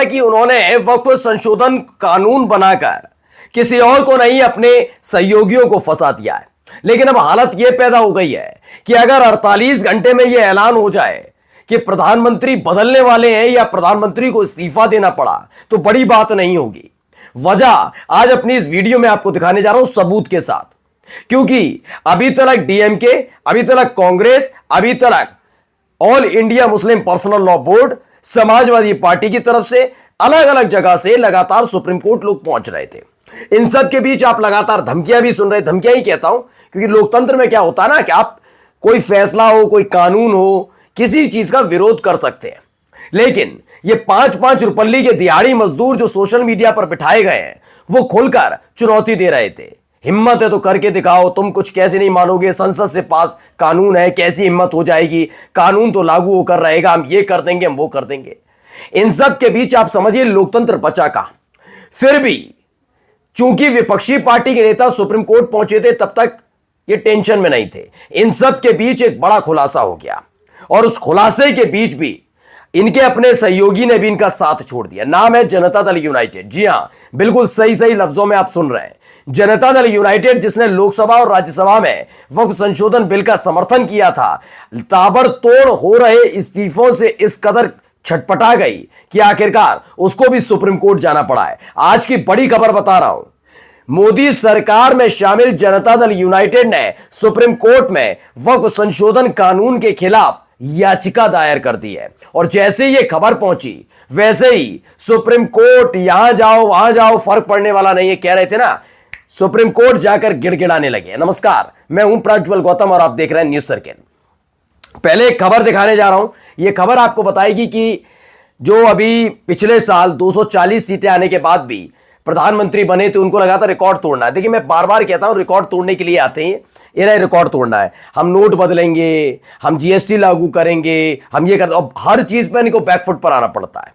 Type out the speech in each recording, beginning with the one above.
कि उन्होंने वक्फ संशोधन कानून बनाकर किसी और को नहीं, अपने सहयोगियों को फंसा दिया है। लेकिन अब हालत यह पैदा हो गई है कि अगर 48 घंटे में यह ऐलान हो जाए कि प्रधानमंत्री बदलने वाले हैं या प्रधानमंत्री को इस्तीफा देना पड़ा, तो बड़ी बात नहीं होगी। वजह आज अपनी इस वीडियो में आपको दिखाने जा रहा हूं सबूत के साथ, क्योंकि अभी तक डीएमके, अभी तक कांग्रेस, अभी तक all India Muslim personal law board, Samajwadi party की तरफ से अलग अलग जगह से लगातार सुप्रीम कोर्ट लोग पहुंच रहे थे। इन सब के बीच आप लगातार धमकियां भी सुन रहे, धमकियां ही कहता हूं क्योंकि लोकतंत्र में क्या होता है ना कि आप कोई फैसला हो, कोई कानून हो, किसी चीज का विरोध कर सकते हैं, लेकिन ये 5-5 रुपल्ली के दिहाड़ी मजदूर जो सोशल मीडिया पर बिठाए गए हैं, वो खुलकर चुनौती दे रहे थे। हिम्मत है तो करके दिखाओ, तुम कुछ कैसे नहीं मानोगे, संसद से पास कानून है, कैसी हिम्मत हो जाएगी, कानून तो लागू होकर रहेगा, हम ये कर देंगे, हम वो कर देंगे। इन सब के बीच आप समझिए लोकतंत्र बचा कहां। फिर भी चूंकि विपक्षी पार्टी के नेता सुप्रीम कोर्ट पहुंचे थे, तब तक ये टेंशन में नहीं थे। इन सब के बीच एक बड़ा खुलासा हो गया और उस खुलासे के बीच भी इनके अपने सहयोगी ने भी इनका साथ छोड़ दिया। नाम है जनता दल यूनाइटेड। जी हां, बिल्कुल सही सही लफ्जों में आप सुन रहे हैं, जनता दल यूनाइटेड, जिसने लोकसभा और राज्यसभा में वक्फ संशोधन बिल का समर्थन किया था, ताबड़तोड़ हो रहे इस्तीफों से इस कदर छटपटा गई कि आखिरकार उसको भी सुप्रीम कोर्ट जाना पड़ा है। आज की बड़ी खबर बता रहा हूं, मोदी सरकार में शामिल जनता दल यूनाइटेड ने सुप्रीम कोर्ट में वक्फ संशोधन कानून के खिलाफ याचिका दायर कर दी है। और जैसे ये खबर पहुंची, वैसे ही सुप्रीम कोर्ट यहां जाओ वहां जाओ, फर्क पड़ने वाला नहीं है, कह रहे थे ना, सुप्रीम कोर्ट जाकर गिड़गिड़ाने लगे। नमस्कार, मैं हूं प्रज्वल गौतम और आप देख रहे हैं न्यूज सर्किल। पहले एक खबर दिखाने जा रहा हूं। यह खबर आपको बताएगी कि जो अभी पिछले साल 240 सीटें आने के बाद भी प्रधानमंत्री बने थे, उनको लगा था रिकॉर्ड तोड़ना है। देखिए, मैं बार बार कहता हूं, रिकॉर्ड तोड़ने के लिए आते हैं, ये नहीं रिकॉर्ड तोड़ना है। हम नोट बदलेंगे, हम जीएसटी लागू करेंगे, हम ये करते, अब हर चीज पर इनको बैकफुट पर आना पड़ता है।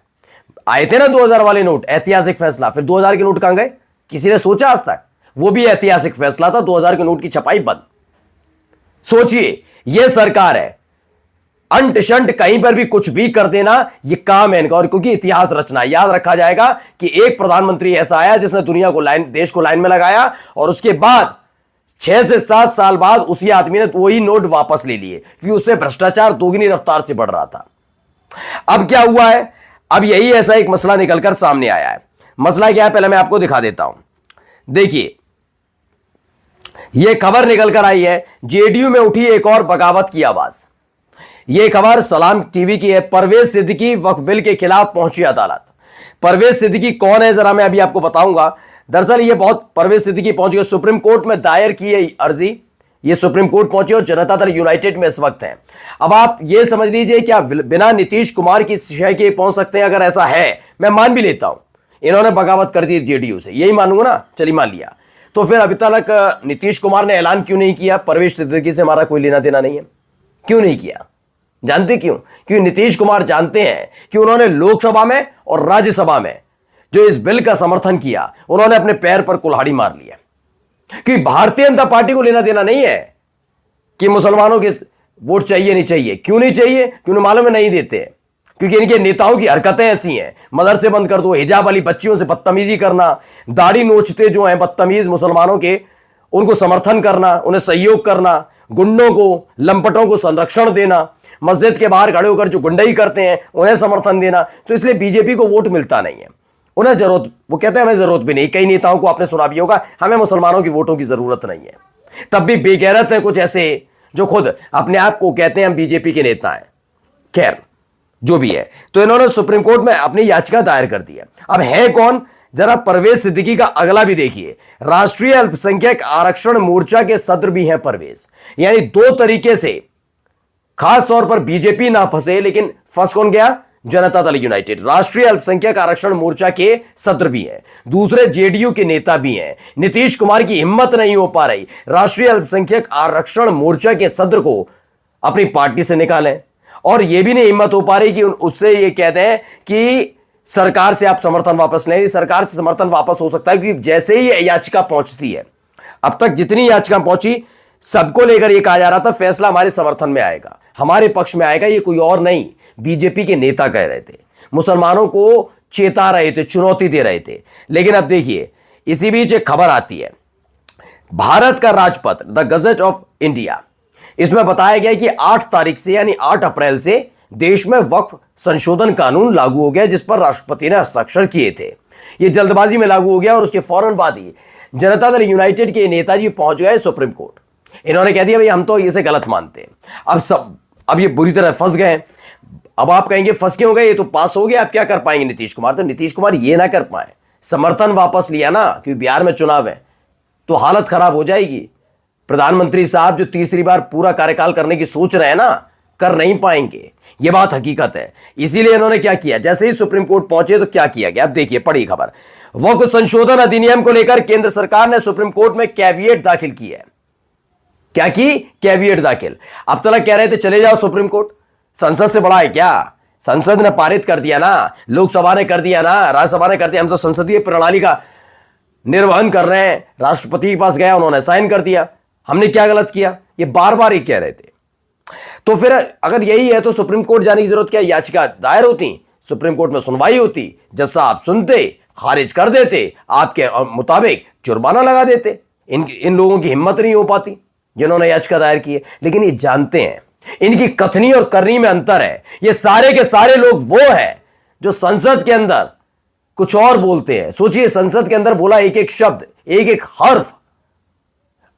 आए थे ना 2000 वाले नोट, ऐतिहासिक फैसला, फिर 2000 के नोट कहां गए, किसी ने सोचा आज तक? वो भी ऐतिहासिक फैसला था, 2000 के नोट की छपाई बंद। सोचिए, यह सरकार है, अंट शंट कहीं पर भी कुछ भी कर देना, यह काम है इनका। और क्योंकि इतिहास रचना, याद रखा जाएगा कि एक प्रधानमंत्री ऐसा आया जिसने दुनिया को देश को लाइन में लगाया, और उसके बाद 6 से 7 साल बाद उसी आदमी ने वही नोट वापस ले लिए, क्योंकि उससे भ्रष्टाचार दोगुनी रफ्तार से बढ़ रहा था। अब क्या हुआ है, अब यही ऐसा एक मसला निकलकर सामने आया है। मसला क्या है, पहले मैं आपको दिखा देता हूं। देखिए, यह खबर निकलकर आई है, जेडीयू में उठी एक और बगावत की आवाज। यह खबर सलाम टीवी की है। परवेज सिद्दीकी वक्फ बिल के खिलाफ पहुंची अदालत। परवेज सिद्दीकी कौन है, जरा मैं अभी आपको बताऊंगा। दरअसल ये बहुत, परवेज सिद्दीकी पहुंच गए सुप्रीम कोर्ट में, दायर की है अर्जी, ये सुप्रीम कोर्ट पहुंचे और जनता दल यूनाइटेड में इस वक्त है। अब आप ये समझ लीजिए, क्या बिना नीतीश कुमार की शय के पहुंच सकते हैं? अगर ऐसा है, मैं मान भी लेता हूं, इन्होंने बगावत कर दी जेडीयू से, यही मानूंगा ना, चलिए मान लिया, तो फिर अभी तक नीतीश कुमार ने ऐलान क्यों नहीं किया परवेज सिद्दीकी से हमारा कोई लेना देना नहीं है? क्यों नहीं किया? जानते क्यों? क्योंकि नीतीश कुमार जानते हैं कि उन्होंने लोकसभा में और राज्यसभा में जो इस बिल का समर्थन किया, उन्होंने अपने पैर पर कुल्हाड़ी मार लिया। क्योंकि भारतीय जनता पार्टी को लेना देना नहीं है कि मुसलमानों के वोट चाहिए नहीं चाहिए। क्यों नहीं चाहिए? क्योंकि मालूम है नहीं देते, क्योंकि इनके नेताओं की हरकतें ऐसी हैं। मदरसे बंद कर दो, हिजाब वाली बच्चियों से बदतमीजी करना, दाढ़ी नोचते जो हैं बदतमीज मुसलमानों के, उनको समर्थन करना, उन्हें सहयोग करना, गुंडों को, लंपटों को संरक्षण देना, मस्जिद के बाहर खड़े होकर जो गुंडई करते हैं उन्हें समर्थन देना। तो इसलिए बीजेपी को वोट मिलता नहीं है, उन्हें जरूरत, वो कहते हैं हमें जरूरत भी नहीं। कई नेताओं को आपने सुना भी होगा, हमें मुसलमानों की वोटों की जरूरत नहीं है। तब भी बेगैरत है कुछ ऐसे जो खुद अपने आप को कहते हैं हम बीजेपी के नेता हैं। खैर, जो भी है, तो इन्होंने सुप्रीम कोर्ट में अपनी याचिका दायर कर दी है। अब है कौन, जरा परवेज सिद्दीकी का अगला भी देखिए। राष्ट्रीय अल्पसंख्यक आरक्षण मोर्चा के सदर भी हैं परवेज। यानी दो तरीके से, खास तौर पर बीजेपी ना फंसे, लेकिन फंस कौन गया? जनता दल यूनाइटेड। राष्ट्रीय अल्पसंख्यक आरक्षण मोर्चा के सदर भी हैं, दूसरे जेडीयू के नेता भी हैं। नीतीश कुमार की हिम्मत नहीं हो पा रही राष्ट्रीय अल्पसंख्यक आरक्षण मोर्चा के सदर को अपनी पार्टी से निकालें, और यह भी नहीं हिम्मत हो पा रही कि उससे ये कहते हैं कि सरकार से आप समर्थन वापस लें। सरकार से समर्थन वापस हो सकता है क्योंकि जैसे ही याचिका पहुंचती है, अब तक जितनी याचिका पहुंची सबको लेकर यह कहा जा रहा था फैसला हमारे समर्थन में आएगा, हमारे पक्ष में आएगा। ये कोई और नहीं, बीजेपी के नेता कह रहे थे। मुसलमानों को चेता रहे थे, चुनौती दे रहे थे। लेकिन अब देखिए, इसी बीच एक खबर आती है, भारत का राजपत्र द गजट ऑफ इंडिया, इसमें बताया गया कि 8 तारीख से यानी 8 अप्रैल से देश में वक्फ संशोधन कानून लागू हो गया, जिस पर राष्ट्रपति ने हस्ताक्षर किए थे। यह जल्दबाजी में लागू हो गया और उसके फौरन बाद ही जनता दल यूनाइटेड के नेताजी पहुंच गए सुप्रीम कोर्ट। इन्होंने कह दिया भाई हम तो इसे गलत मानते हैं। अब ये बुरी तरह फंस गए। अब आप कहेंगे फंस क्यों गए, ये तो पास हो गया, आप क्या कर पाएंगे नीतीश कुमार? तो नीतीश कुमार ये ना कर पाए, समर्थन वापस लिया ना, क्योंकि बिहार में चुनाव है तो हालत खराब हो जाएगी। प्रधानमंत्री साहब जो तीसरी बार पूरा कार्यकाल करने की सोच रहे हैं ना, कर नहीं पाएंगे, यह बात हकीकत है। इसीलिए इन्होंने क्या किया, जैसे ही सुप्रीम कोर्ट पहुंचे तो क्या किया गया, अब देखिए, पढ़िए खबर। वक्फ संशोधन अधिनियम को लेकर केंद्र सरकार ने सुप्रीम कोर्ट में कैविएट दाखिल की है। क्या की? कैविएट दाखिल। अब तक कह रहे थे चले जाओ सुप्रीम कोर्ट, संसद से बड़ा है क्या? संसद ने पारित कर दिया ना, लोकसभा ने कर दिया ना, राज्यसभा ने कर दिया। हम तो संसदीय प्रणाली का निर्वहन कर रहे हैं। राष्ट्रपति के पास गया, उन्होंने साइन कर दिया। हमने क्या गलत किया? ये बार बार ही कह रहे थे। तो फिर अगर यही है तो सुप्रीम कोर्ट जाने की जरूरत क्या? याचिका दायर होती, सुप्रीम कोर्ट में सुनवाई होती, जज साहब सुनते, खारिज कर देते, आपके मुताबिक जुर्माना लगा देते। इन लोगों की हिम्मत नहीं हो पाती जिन्होंने याचिका दायर की है। लेकिन ये जानते हैं इनकी कथनी और करनी में अंतर है। ये सारे के सारे लोग वो हैं जो संसद के अंदर कुछ और बोलते हैं। सोचिए, संसद के अंदर बोला एक एक शब्द, एक एक हर्फ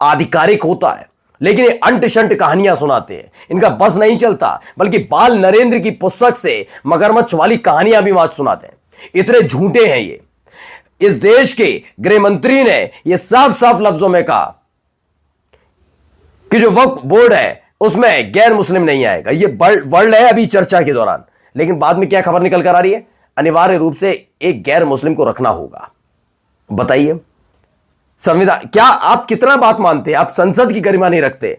आधिकारिक होता है, लेकिन ये अंट शंट कहानियां सुनाते हैं। इनका बस नहीं चलता, बल्कि बाल नरेंद्र की पुस्तक से मगरमच्छ वाली कहानियां भी वहां सुनाते हैं। इतने झूठे हैं ये। इस देश के गृह मंत्री ने यह साफ साफ लफ्जों में कहा कि जो वक्फ बोर्ड है उसमें गैर मुस्लिम नहीं आएगा। ये वर्ड है अभी चर्चा के दौरान, लेकिन बाद में क्या खबर निकल कर आ रही है, अनिवार्य रूप से एक गैर मुस्लिम को रखना होगा। बताइए, संविधान क्या आप कितना बात मानते हैं? आप संसद की गरिमा नहीं रखते।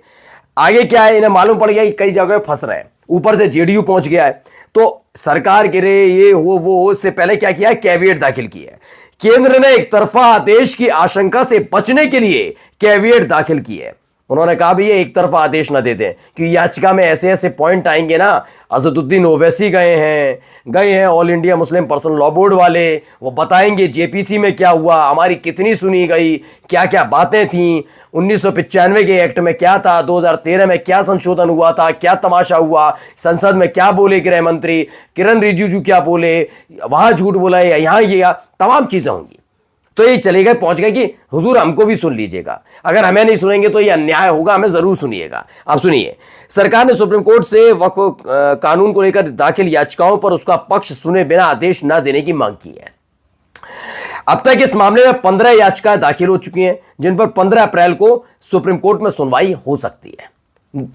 आगे क्या है, इन्हें मालूम पड़ गया कि कई जगह फंस रहे हैं, ऊपर से जेडीयू पहुंच गया है, तो सरकार गिरे, ये हो वो हो। इससे पहले क्या किया है, कैविएट दाखिल किया है। केंद्र ने एक तरफा आदेश की आशंका से बचने के लिए कैविएट दाखिल की है। उन्होंने कहा भी ये एक तरफा आदेश न दे दें, कि याचिका में ऐसे ऐसे पॉइंट आएंगे ना। असदुद्दीन ओवैसी गए हैं all India Muslim personal law board वाले, वो बताएंगे जेपीसी में क्या हुआ, हमारी कितनी सुनी गई, क्या क्या बातें थी, 1995 के एक्ट में क्या था, 2013 में क्या संशोधन हुआ था, क्या तमाशा हुआ, संसद में क्या बोले गृह मंत्री किरण रिजिजू, क्या बोले, वहां झूठ बोला है, यहां ये, तमाम चीजें होंगी। तो ये चले गए, पहुंच गए कि हुजूर हमको भी सुन लीजिएगा, अगर हमें नहीं सुनेंगे तो ये अन्याय होगा, हमें जरूर सुनिएगा। अब सुनिए, सरकार ने सुप्रीम कोर्ट से वक्फ कानून को लेकर दाखिल याचिकाओं पर उसका पक्ष सुने बिना आदेश न देने की मांग की है। अब तक इस मामले में 15 याचिकाएं दाखिल हो चुकी हैं, जिन पर 15 अप्रैल को सुप्रीम कोर्ट में सुनवाई हो सकती है।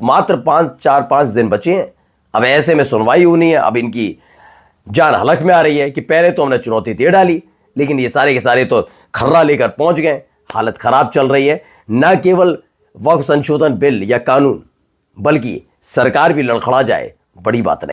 मात्र 5 दिन बचे हैं। अब ऐसे में सुनवाई होनी है। अब इनकी जान हलक में आ रही है कि पहले तो हमने चुनौती दे डाली, लेकिन ये सारे के सारे तो खर्रा लेकर पहुंच गए। हालत खराब चल रही है। न केवल वक्फ संशोधन बिल या कानून, बल्कि सरकार भी लड़खड़ा जाए, बड़ी बात नहीं।